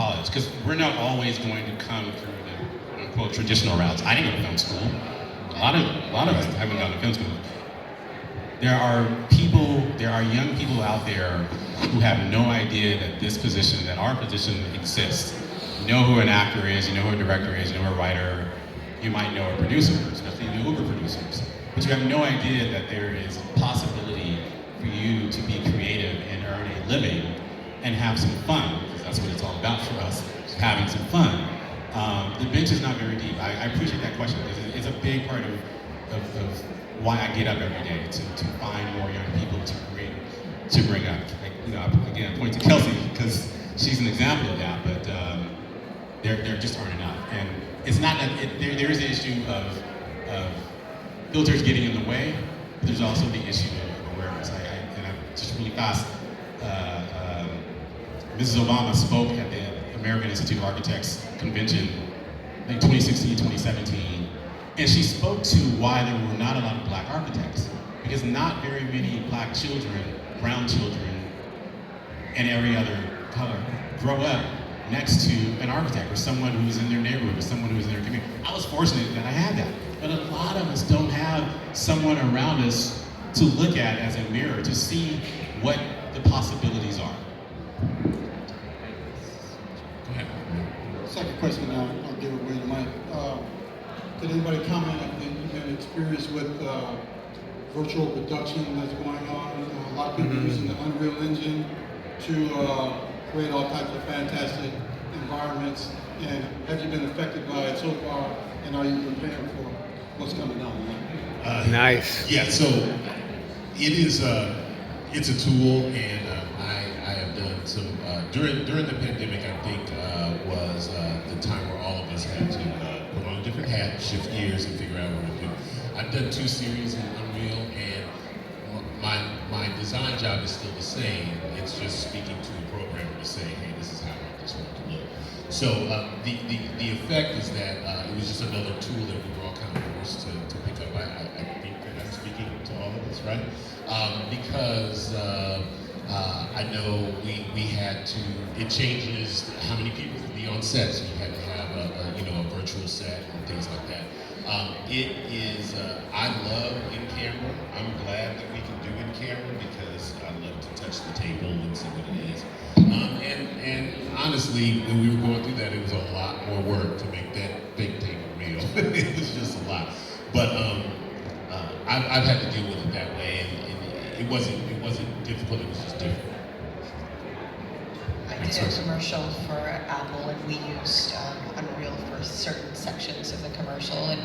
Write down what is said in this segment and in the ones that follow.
college, because we're not always going to come through the quote-unquote traditional routes. I didn't go to film school. A lot of us haven't gone to film school. There are young people out there who have no idea that this position, that our position exists. You know who an actor is, you know who a director is, you know who a writer, you might know a producer, especially the Uber producers. But you have no idea that there is a possibility for you to be creative and earn a living and have some fun, because that's what it's all about for us, having some fun. The bench is not very deep. I appreciate that question, because it's a big part of why I get up every day, to find more young people to bring up. Again, I point to Kelsey, because she's an example of that, but there just aren't enough. And it's not that, there is the issue of filters getting in the way, but there's also the issue of awareness. And I'm just really fast, Mrs. Obama spoke at the American Institute of Architects convention in 2016, 2017, and she spoke to why there were not a lot of black architects, because not very many black children, brown children, and every other color grow up next to an architect or someone who's in their neighborhood or someone who's in their community. I was fortunate that I had that, but a lot of us don't have someone around us to look at as a mirror, to see what the possibilities are. Go ahead. Second question, I'll give away the mic. Did anybody comment on the experience with virtual production that's going on? A lot of people using the Unreal Engine to create all types of fantastic environments. And have you been affected by it so far? And are you preparing for what's coming down the line? Nice. Yeah, so it is. It's a tool, and I have done some during the pandemic. I think was the time where all of us had to put on a different hat, shift gears, and figure out what to do. I've done 2 series in Unreal, and my design job is still the same. It's just speaking to the programmer to say, hey, this is how I just want to look. So the effect is that it was just another tool that we were all kind of forced to pick up. I think that I'm speaking to all of us, right? Because I know we had to. It changes how many people can be on set. So you had to have a virtual set and things like that. It is. I love in camera. I'm glad that we can do in camera, because I love to touch the table and see what it is. And honestly, when we were going through that, it was a lot more work to make that big table real. It was just a lot. But I've had to deal with it that way, and it wasn't difficult. It was just different. I did a commercial for Apple, and we used Unreal for certain sections of the commercial. And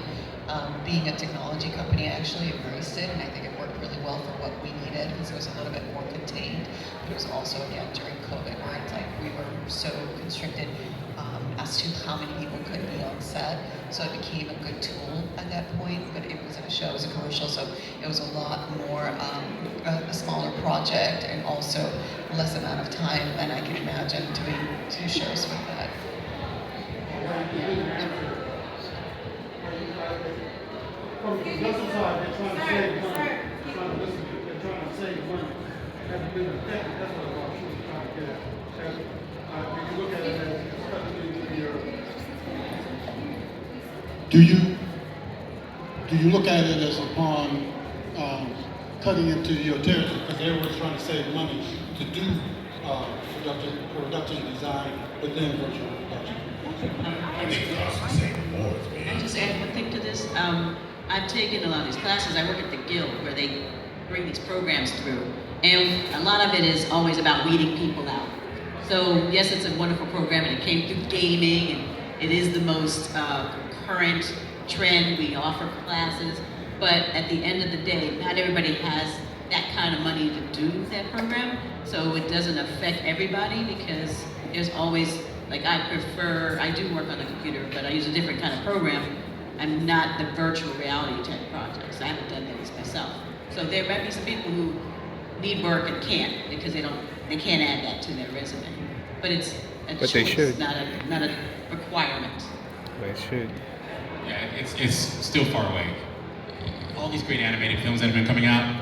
being a technology company, I actually embraced it, and I think it worked really well for what we needed, because it was a little bit more contained. But it was also, again, during COVID, where it's like we were so constricted as to how many people could be on set. So it became a good tool at that point, but it wasn't a show, it was a commercial, so it was a lot more, a smaller project, and also less amount of time than I can imagine doing 2 shows with that. From the production side, they're trying to save money. They're trying to save money. Have you been affected? That's what I was trying to get at. If you look at it as especially your, do you look at it as upon cutting into your territory, because everyone's trying to save money to do production design within virtual production? I think it costs the same more, man. I'll just add one thing to this. I've taken a lot of these classes. I work at the Guild, where they bring these programs through. And a lot of it is always about weeding people out. So yes, it's a wonderful program, and it came through gaming, and it is the most current trend. We offer classes, but at the end of the day, not everybody has that kind of money to do that program. So it doesn't affect everybody, because there's always, like, I do work on the computer, but I use a different kind of program. I'm not the virtual reality type projects. I haven't done those myself. So there might be some people who need work and can't, because they can't add that to their resume. But it's a choice, they should. not a requirement. They should. Yeah, it's still far away. All these great animated films that have been coming out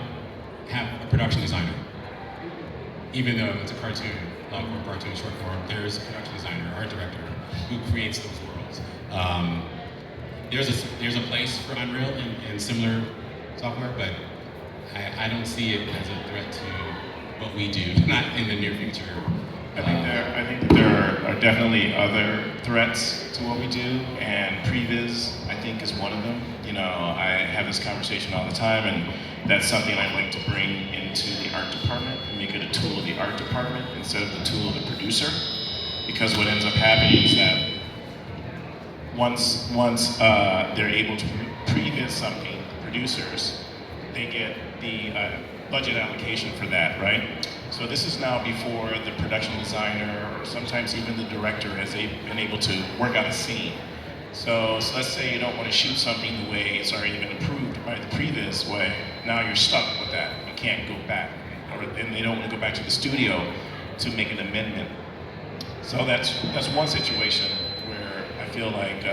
have a production designer, even though it's a cartoon. for cartoon short form. There's a production designer, art director, who creates those worlds. There's a place for Unreal and similar software, but I don't see it as a threat to what we do, not in the near future. I think that there are definitely other threats to what we do, and previs, I think, is one of them. You know, I have this conversation all the time, and that's something I'd like to bring into the art department and make it a tool of the art department instead of the tool of the producer. Because what ends up happening is that once they're able to previs something, the producers, they get the budget allocation for that, right? So this is now before the production designer, or sometimes even the director, has been able to work out a scene. So let's say you don't want to shoot something the way it's already been approved by the previs way. Now you're stuck with that. You can't go back, and they don't want to go back to the studio to make an amendment. So that's one situation where I feel like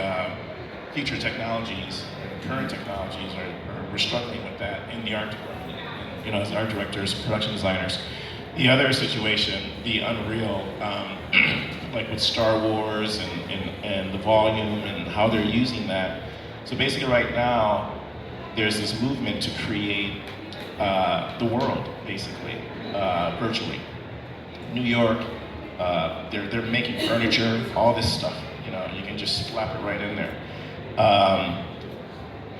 future technologies, current technologies, we're struggling with that in the art department. And, you know, as art directors, production designers. The other situation, the Unreal, like with Star Wars and the volume and how they're using that. So basically right now, there's this movement to create the world, basically, virtually. New York, they're making furniture, all this stuff, you know, you can just slap it right in there.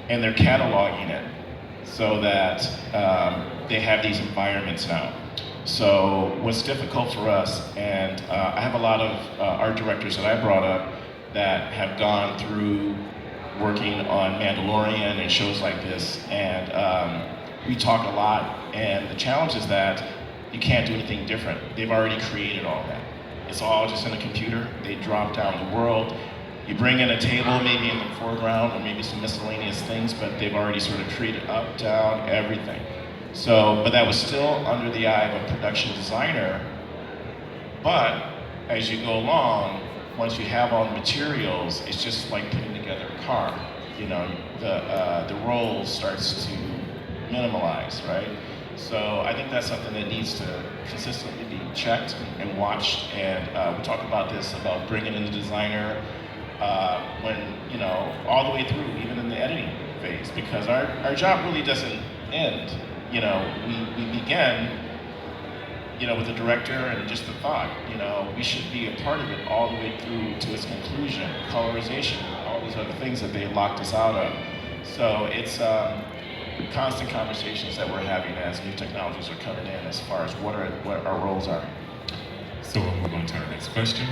And they're cataloging it so that they have these environments now. So what's difficult for us, and I have a lot of art directors that I brought up that have gone through working on Mandalorian and shows like this, and we talk a lot, and the challenge is that you can't do anything different. They've already created all that. It's all just in a computer. They drop down the world. You bring in a table maybe in the foreground or maybe some miscellaneous things, but they've already sort of created up, down, everything. So, but that was still under the eye of a production designer. But as you go along, once you have all the materials, it's just like putting together a car. You know, the role starts to minimalize, right? So I think that's something that needs to consistently be checked and watched. And we talk about this, about bringing in the designer when, you know, all the way through, even in the editing phase, because our job really doesn't end. You know, we begin, you know, with the director and just the thought, you know, we should be a part of it all the way through to its conclusion, colorization, all these other things that they locked us out of. So it's constant conversations that we're having as new technologies are coming in as far as what our roles are. So we'll move on to our next question.